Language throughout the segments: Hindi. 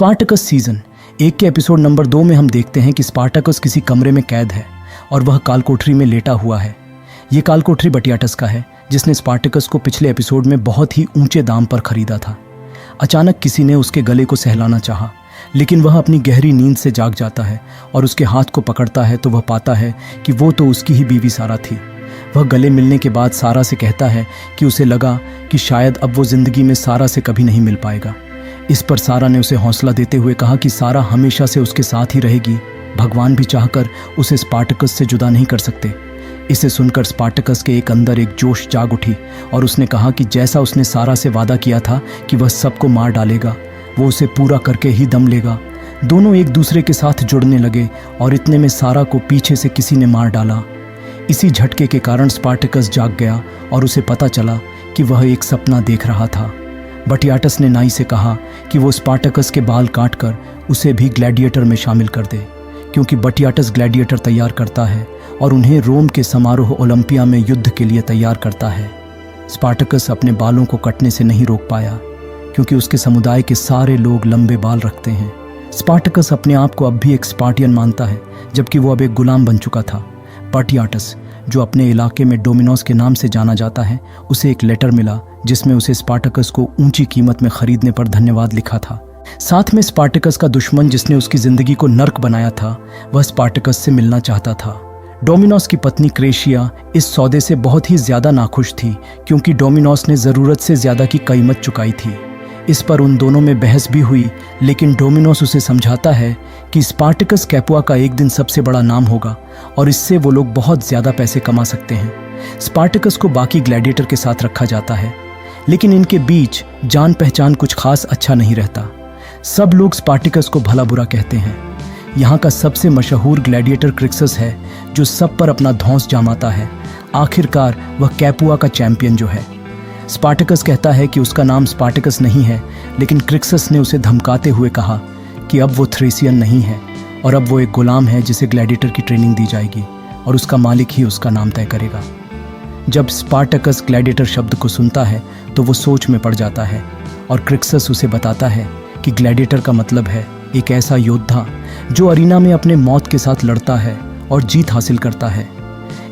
स्पार्टकस सीजन 1 के एपिसोड नंबर 2 में हम देखते हैं कि स्पार्टकस किसी कमरे में कैद है और वह कालकोठरी में लेटा हुआ है। ये कालकोठरी बटियाटस का है, जिसने स्पार्टकस को पिछले एपिसोड में बहुत ही ऊंचे दाम पर खरीदा था। अचानक किसी ने उसके गले को सहलाना चाहा, लेकिन वह अपनी गहरी नींद से जाग जाता है और उसके हाथ को पकड़ता है तो वह पाता है कि वो तो उसकी ही बीवी सारा थी। वह गले मिलने के बाद सारा से कहता है कि उसे लगा कि शायद अब वो जिंदगी में सारा से कभी नहीं मिल पाएगा। इस पर सारा ने उसे हौसला देते हुए कहा कि सारा हमेशा से उसके साथ ही रहेगी। भगवान भी चाहकर उसे स्पार्टकस से जुदा नहीं कर सकते। इसे सुनकर स्पार्टकस के अंदर एक जोश जाग उठी और उसने कहा कि जैसा उसने सारा से वादा किया था कि वह सबको मार डालेगा, वो उसे पूरा करके ही दम लेगा। दोनों एक दूसरे के साथ जुड़ने लगे और इतने में सारा को पीछे से किसी ने मार डाला। इसी झटके के कारण स्पार्टकस जाग गया और उसे पता चला कि वह एक सपना देख रहा था। बटियाटस ने नाई से कहा कि वो स्पार्टकस के बाल काटकर उसे भी ग्लैडिएटर में शामिल कर दे, क्योंकि बटियाटस ग्लैडिएटर तैयार करता है और उन्हें रोम के समारोह ओलंपिया में युद्ध के लिए तैयार करता है। स्पार्टकस अपने बालों को कटने से नहीं रोक पाया, क्योंकि उसके समुदाय के सारे लोग लंबे बाल रखते हैं। स्पार्टकस अपने आप को अब भी एक स्पार्टियन मानता है, जबकि वो अब एक गुलाम बन चुका था। बटियाटस, जो अपने इलाके में डोमिनोस के नाम से जाना जाता है, उसे एक लेटर मिला जिसमें उसे स्पार्टकस को ऊंची कीमत में खरीदने पर धन्यवाद लिखा था। साथ में स्पार्टकस का दुश्मन, जिसने उसकी जिंदगी को नर्क बनाया था, वह स्पार्टकस से मिलना चाहता था। डोमिनोस की पत्नी क्रेशिया इस सौदे से बहुत ही ज्यादा नाखुश थी, क्योंकि डोमिनोस ने जरूरत से ज्यादा की कीमत चुकाई थी। इस पर उन दोनों में बहस भी हुई, लेकिन डोमिनोस उसे समझाता है कि स्पार्टकस कैपुआ का एक दिन सबसे बड़ा नाम होगा और इससे वो लोग बहुत ज्यादा पैसे कमा सकते हैं। स्पार्टकस को बाकी ग्लैडिएटर के साथ रखा जाता है, लेकिन इनके बीच जान पहचान कुछ खास अच्छा नहीं रहता। सब लोग स्पार्टकस को भला बुरा कहते हैं। यहाँ का सबसे मशहूर ग्लैडिएटर क्रिक्सस है, जो सब पर अपना धौंस जमाता है। आखिरकार वह कैपुआ का चैंपियन जो है। स्पार्टकस कहता है कि उसका नाम स्पार्टकस नहीं है, लेकिन क्रिक्सस ने उसे धमकाते हुए कहा कि अब वो थ्रेसियन नहीं है और अब वो एक गुलाम है जिसे ग्लैडिएटर की ट्रेनिंग दी जाएगी और उसका मालिक ही उसका नाम तय करेगा। जब स्पार्टकस ग्लैडिएटर शब्द को सुनता है तो वो सोच में पड़ जाता है और क्रिक्सस उसे बताता है कि ग्लैडिएटर का मतलब है एक ऐसा योद्धा जो अरीना में अपने मौत के साथ लड़ता है और जीत हासिल करता है।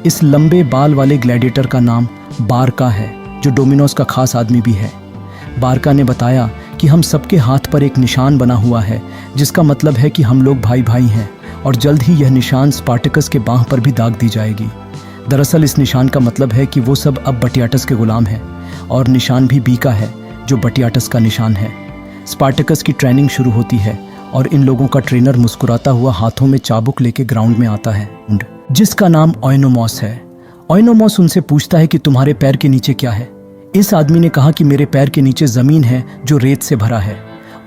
इस लंबे बाल वाले ग्लैडिएटर का नाम बारका है, जो डोमिनोस का खास आदमी भी है। बारका ने बताया कि हम सबके हाथ पर एक निशान बना हुआ है, जिसका मतलब है कि हम लोग भाई भाई हैं और जल्द ही यह निशान स्पार्टकस के बाह पर भी दाग दी जाएगी। दरअसल इस निशान का मतलब है कि वो सब अब बटियाटस के गुलाम हैं और निशान भी बी का है, जो बटियाटस का निशान है। स्पार्टकस की ट्रेनिंग शुरू होती है और इन लोगों का ट्रेनर मुस्कुराता हुआ हाथों में चाबुक लेके ग्राउंड में आता है, जिसका नाम ओइनोमॉस है। ओइनोमॉस उनसे पूछता है कि तुम्हारे पैर के नीचे क्या है। इस आदमी ने कहा कि मेरे पैर के नीचे जमीन है जो रेत से भरा है।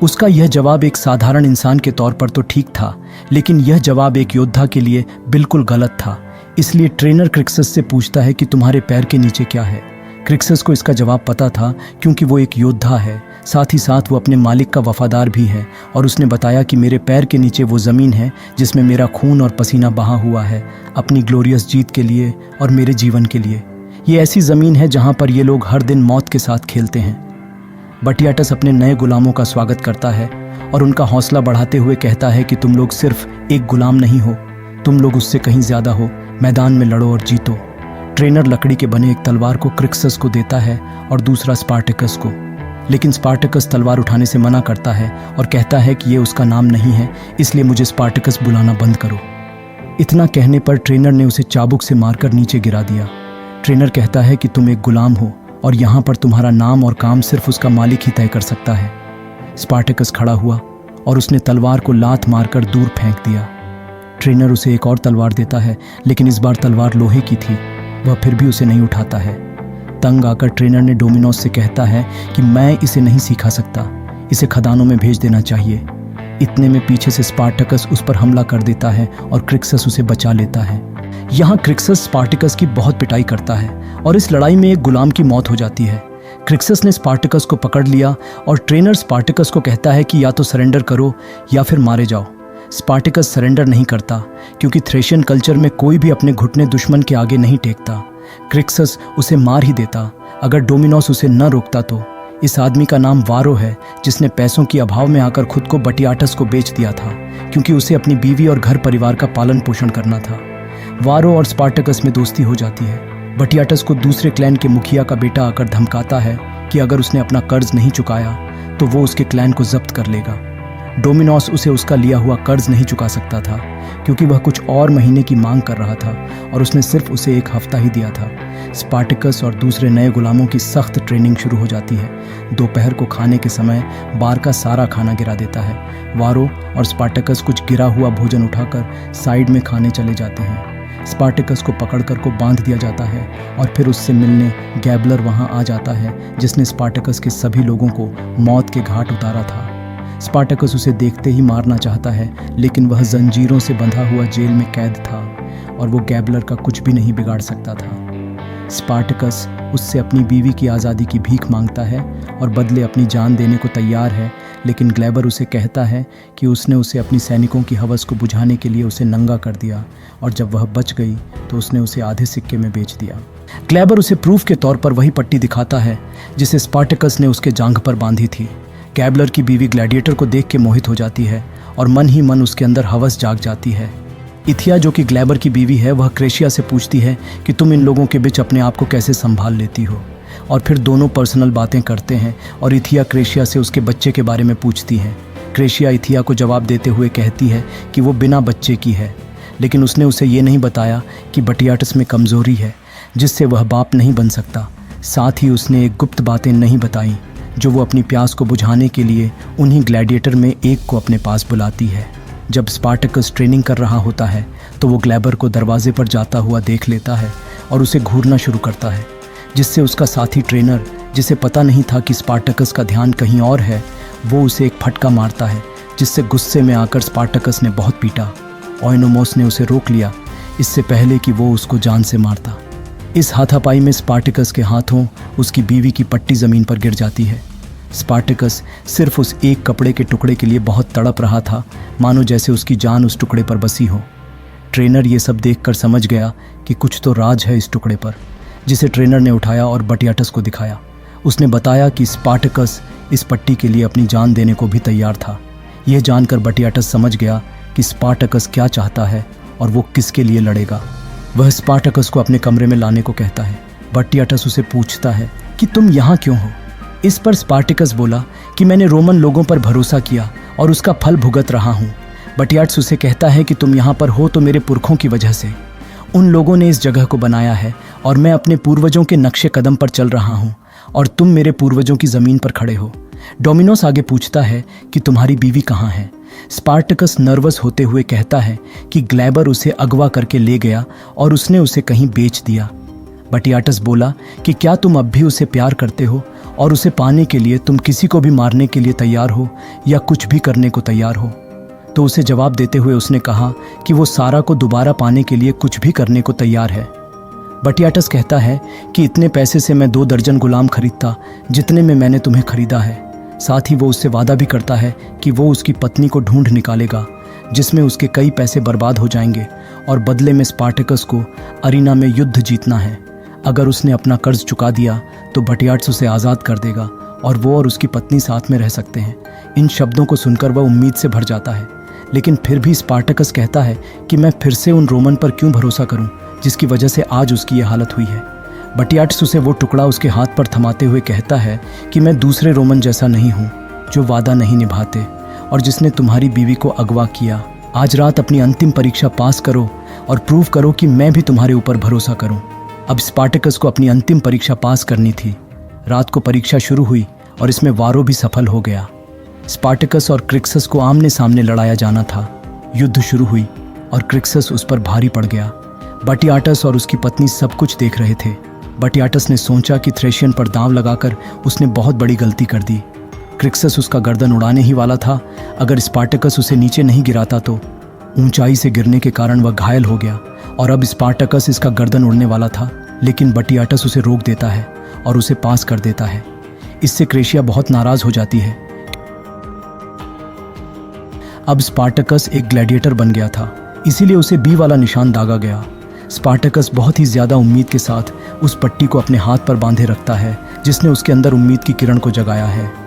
उसका यह जवाब एक साधारण इंसान के तौर पर तो ठीक था, लेकिन यह जवाब एक योद्धा के लिए बिल्कुल गलत था। इसलिए ट्रेनर क्रिक्सस से पूछता है कि तुम्हारे पैर के नीचे क्या है। क्रिक्सस को इसका जवाब पता था, क्योंकि वो एक योद्धा है, साथ ही साथ वो अपने मालिक का वफादार भी है। और उसने बताया कि मेरे पैर के नीचे वो ज़मीन है जिसमें मेरा खून और पसीना बहा हुआ है, अपनी ग्लोरियस जीत के लिए और मेरे जीवन के लिए। ये ऐसी ज़मीन है जहाँ पर ये लोग हर दिन मौत के साथ खेलते हैं। बटियाटस अपने नए गुलामों का स्वागत करता है और उनका हौसला बढ़ाते हुए कहता है कि तुम लोग सिर्फ एक गुलाम नहीं हो, तुम लोग उससे कहीं ज़्यादा हो। मैदान में लड़ो और जीतो। ट्रेनर लकड़ी के बने एक तलवार को क्रिक्सस को देता है और दूसरा स्पार्टकस को, लेकिन स्पार्टकस तलवार उठाने से मना करता है और कहता है कि ये उसका नाम नहीं है, इसलिए मुझे स्पार्टकस बुलाना बंद करो। इतना कहने पर ट्रेनर ने उसे चाबुक से मारकर नीचे गिरा दिया। ट्रेनर कहता है कि तुम एक गुलाम हो और यहाँ पर तुम्हारा नाम और काम सिर्फ उसका मालिक ही तय कर सकता है। स्पार्टकस खड़ा हुआ और उसने तलवार को लात मारकर दूर फेंक दिया। ट्रेनर उसे एक और तलवार देता है, लेकिन इस बार तलवार लोहे की थी। वह फिर भी उसे नहीं उठाता है। तंग आकर ट्रेनर ने डोमिनोस से कहता है कि मैं इसे नहीं सिखा सकता, इसे खदानों में भेज देना चाहिए। इतने में पीछे से स्पार्टकस उस पर हमला कर देता है और क्रिक्सस उसे बचा लेता है। यहाँ क्रिक्सस स्पार्टकस की बहुत पिटाई करता है और इस लड़ाई में एक गुलाम की मौत हो जाती है। क्रिक्सस ने स्पार्टकस को पकड़ लिया और ट्रेनर स्पार्टकस को कहता है कि या तो सरेंडर करो या फिर मारे जाओ। स्पार्टकस सरेंडर नहीं करता, क्योंकि थ्रेशियन कल्चर में कोई भी अपने घुटने दुश्मन के आगे नहीं टेकता। क्रिक्सस उसे मार ही देता अगर डोमिनोस उसे न रोकता तो। इस आदमी का नाम वारो है, जिसने पैसों की अभाव में आकर खुद को बटियाटस को बेच दिया था, क्योंकि उसे अपनी बीवी और घर परिवार का पालन पोषण करना था। वारो और स्पार्टकस में दोस्ती हो जाती है। बटियाटस को दूसरे क्लैन के मुखिया का बेटा आकर धमकाता है कि अगर उसने अपना कर्ज नहीं चुकाया तो वो उसके क्लैन को जब्त कर लेगा। डोमिनोस उसे उसका लिया हुआ कर्ज नहीं चुका सकता था, क्योंकि वह कुछ और महीने की मांग कर रहा था और उसने सिर्फ उसे 1 हफ्ता ही दिया था। स्पार्टकस और दूसरे नए गुलामों की सख्त ट्रेनिंग शुरू हो जाती है। दोपहर को खाने के समय बार का सारा खाना गिरा देता है। वारो और स्पार्टकस कुछ गिरा हुआ भोजन उठाकर साइड में खाने चले जाते हैं। स्पार्टकस को पकड़कर को बांध दिया जाता है और फिर उससे मिलने गैबलर वहां आ जाता है, जिसने स्पार्टकस के सभी लोगों को मौत के घाट उतारा था। स्पार्टकस उसे देखते ही मारना चाहता है, लेकिन वह जंजीरों से बंधा हुआ जेल में कैद था और वो गैबलर का कुछ भी नहीं बिगाड़ सकता था। स्पार्टकस उससे अपनी बीवी की आज़ादी की भीख मांगता है और बदले अपनी जान देने को तैयार है, लेकिन ग्लैबर उसे कहता है कि उसने उसे अपनी सैनिकों की हवस को बुझाने के लिए उसे नंगा कर दिया और जब वह बच गई तो उसने उसे आधे सिक्के में बेच दिया। ग्लैबर उसे प्रूफ के तौर पर वही पट्टी दिखाता है जिसे स्पार्टकस ने उसके जांघ पर बांधी थी। गैबलर की बीवी ग्लैडिएटर को देख के मोहित हो जाती है और मन ही मन उसके अंदर हवस जाग जाती है। इथिया, जो कि ग्लैबर की बीवी है, वह क्रेशिया से पूछती है कि तुम इन लोगों के बीच अपने आप को कैसे संभाल लेती हो, और फिर दोनों पर्सनल बातें करते हैं और इथिया क्रेशिया से उसके बच्चे के बारे में पूछती है। क्रेशिया इथिया को जवाब देते हुए कहती है कि वो बिना बच्चे की है, लेकिन उसने उसे ये नहीं बताया कि बटियाटस में कमज़ोरी है जिससे वह बाप नहीं बन सकता। साथ ही उसने एक गुप्त बातें नहीं बताई जो वो अपनी प्यास को बुझाने के लिए उन्हीं ग्लैडिएटर में एक को अपने पास बुलाती है। जब स्पार्टकस ट्रेनिंग कर रहा होता है तो वो ग्लैबर को दरवाजे पर जाता हुआ देख लेता है और उसे घूरना शुरू करता है, जिससे उसका साथी ट्रेनर, जिसे पता नहीं था कि स्पार्टकस का ध्यान कहीं और है, वो उसे एक फटका मारता है, जिससे गुस्से में आकर स्पार्टकस ने बहुत पीटा। ओएनोमोस ने उसे रोक लिया इससे पहले कि वो उसको जान से मारता। इस हाथापाई में स्पार्टकस के हाथों उसकी बीवी की पट्टी ज़मीन पर गिर जाती है। स्पार्टकस सिर्फ उस एक कपड़े के टुकड़े के लिए बहुत तड़प रहा था, मानो जैसे उसकी जान उस टुकड़े पर बसी हो। ट्रेनर ये सब देखकर समझ गया कि कुछ तो राज है इस टुकड़े पर, जिसे ट्रेनर ने उठाया और बटियाटस को दिखाया। उसने बताया कि स्पार्टकस इस पट्टी के लिए अपनी जान देने को भी तैयार था। यह जानकर बटियाटस समझ गया कि स्पार्टकस क्या चाहता है और वो किसके लिए लड़ेगा। वह स्पार्टकस को अपने कमरे में लाने को कहता है। बटियाटस उसे पूछता है कि तुम यहाँ क्यों हो। इस पर स्पार्टकस बोला कि मैंने रोमन लोगों पर भरोसा किया और उसका फल भुगत रहा हूँ। बटियाटस उसे कहता है कि तुम यहाँ पर हो तो मेरे पुरखों की वजह से। उन लोगों ने इस जगह को बनाया है और मैं अपने पूर्वजों के नक्शे कदम पर चल रहा हूँ और तुम मेरे पूर्वजों की ज़मीन पर खड़े हो। डोमिनोस आगे पूछता है कि तुम्हारी बीवी कहाँ है। स्पार्टकस नर्वस होते हुए कहता है कि ग्लैबर उसे अगवा करके ले गया और उसने उसे कहीं बेच दिया। बटियाटस बोला कि क्या तुम अब भी उसे प्यार करते हो और उसे पाने के लिए तुम किसी को भी मारने के लिए तैयार हो या कुछ भी करने को तैयार हो। तो उसे जवाब देते हुए उसने कहा कि वो सारा को दोबारा पाने के लिए कुछ भी करने को तैयार है। बटियाटस कहता है कि इतने पैसे से मैं 2 दर्जन गुलाम खरीदता जितने में मैंने तुम्हें खरीदा है। साथ ही वो उससे वादा भी करता है कि वो उसकी पत्नी को ढूंढ निकालेगा, जिसमें उसके कई पैसे बर्बाद हो जाएंगे और बदले में स्पार्टकस को अरीना में युद्ध जीतना है। अगर उसने अपना कर्ज चुका दिया तो बटियाटस उसे आज़ाद कर देगा और वो और उसकी पत्नी साथ में रह सकते हैं। इन शब्दों को सुनकर वह उम्मीद से भर जाता है, लेकिन फिर भी स्पार्टकस कहता है कि मैं फिर से उन रोमन पर क्यों भरोसा करूं, जिसकी वजह से आज उसकी ये हालत हुई है। बटियाटस उसे वो टुकड़ा उसके हाथ पर थमाते हुए कहता है कि मैं दूसरे रोमन जैसा नहीं हूँ जो वादा नहीं निभाते और जिसने तुम्हारी बीवी को अगवा किया। आज रात अपनी अंतिम परीक्षा पास करो और प्रूव करो कि मैं भी तुम्हारे ऊपर भरोसा करूं। अब स्पार्टकस को अपनी अंतिम परीक्षा पास करनी थी। रात को परीक्षा शुरू हुई और इसमें वारो भी सफल हो गया। स्पार्टकस और क्रिक्सस को आमने सामने लड़ाया जाना था। युद्ध शुरू हुई और क्रिक्सस उस पर भारी पड़ गया। बटियाटस और उसकी पत्नी सब कुछ देख रहे थे। बटियाटस ने सोचा कि थ्रेशियन पर दांव लगाकर उसने बहुत बड़ी गलती कर दी। क्रिक्सस उसका गर्दन उड़ाने ही वाला था। अगर स्पार्टकस उसे नीचे नहीं गिराता तो ऊंचाई से गिरने के कारण वह घायल हो गया और अब स्पार्टकस इसका गर्दन उड़ने वाला था, लेकिन बटियाटस उसे रोक देता है और उसे पास कर देता है। इससे क्रेशिया बहुत नाराज हो जाती है। अब स्पार्टकस एक ग्लैडिएटर बन गया था, इसीलिए उसे बी वाला निशान दागा गया। स्पार्टकस बहुत ही ज्यादा उम्मीद के साथ उस पट्टी को अपने हाथ पर बांधे रखता है, जिसने उसके अंदर उम्मीद की किरण को जगाया है।